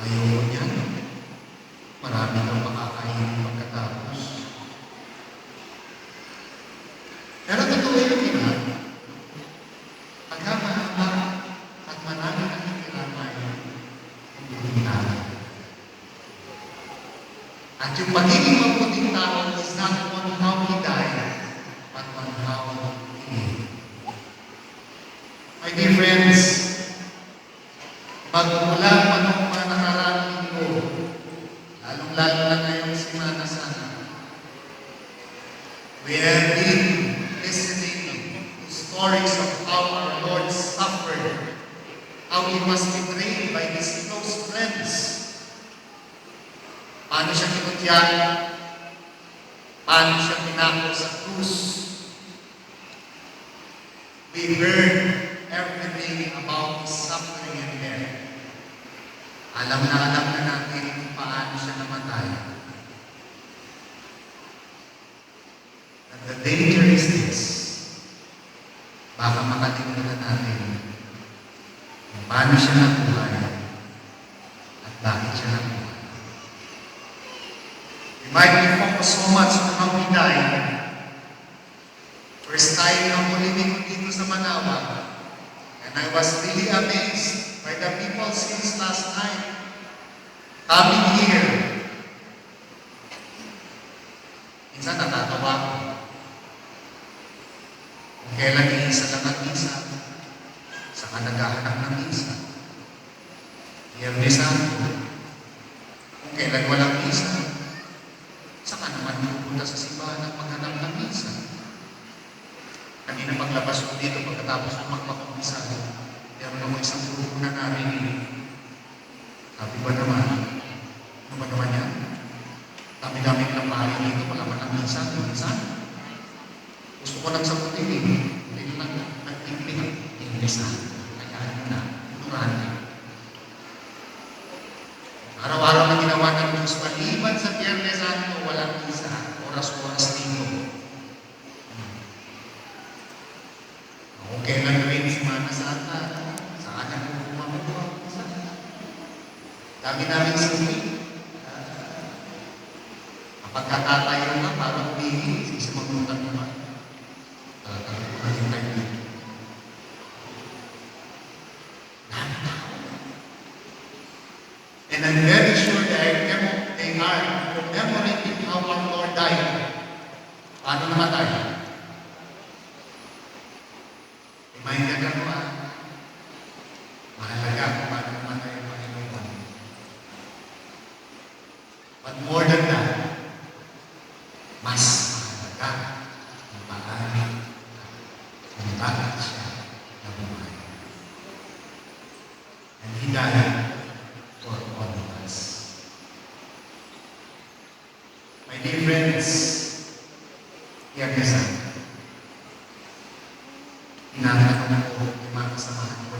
Ayoko niyan. Marami kang makakainin pagkatapos. Pero totoo yun, di ba? Pagka mahaba at marami kang nakikiramay, hindi tao. At yung pagiging mabuting tao is not on how he died, but on how he lived. My dear friends, magmula pa nung mga nakaraang linggo, lalong-lalo na ngayong Semana Santa, we have been listening to stories of how our Lord suffered, how He was betrayed by His close friends, paano siya kinutyan, paano siya pinako sa krus. We heard everything about His suffering and death. Alam na natin kung paano siya namatay. And the danger is this. Baka makalimutan natin kung paano siya nabuhay at bakit siya nabuhay. We might be focused so much on how he died. First time na mulinig ko dito sa Manawa, and I was really amazed by the people since last night coming here. Minsan natatawa ko. Kung kailan iisa lang ang misa, saka naghahanap ng misa. Biyernes Santo, kung kailan walang misa, saka naman pupunta sa simbahan at maghanap ng misa. Kanina paglabas ko dito pagkatapos umakmak ang misa, meron ako isang grupo na narinig. Sabi ba naman? Ano ba naman yan? Dami-dami ng pari dito, wala man ang misa, minsan. Gusto ko lang sagutin eh. Hindi lang nag-implik. Ingles na. Kayaan na. Ignorante. Araw-araw na ginawa ng Diyos, maliban sa Biyernes Santo, walang misa. Oras-oras dito. Kung kailan rin Semana Santa, saan na po kumakuha? Dami namin sindi. Kapag katatayo na, parang umihi, sisimagutan naman. And I'm very sure that they are commemorating how our Lord died. Paano namatay? Reminder lang mo mahalaga kung paano namatay ang Panginoon. But more than that, mas mahalaga ang paano kung bakit siya nabuhay. And He died for all of us. My dear friends, Biyernes Santo, hinahanap ko yung mga kasamahan ko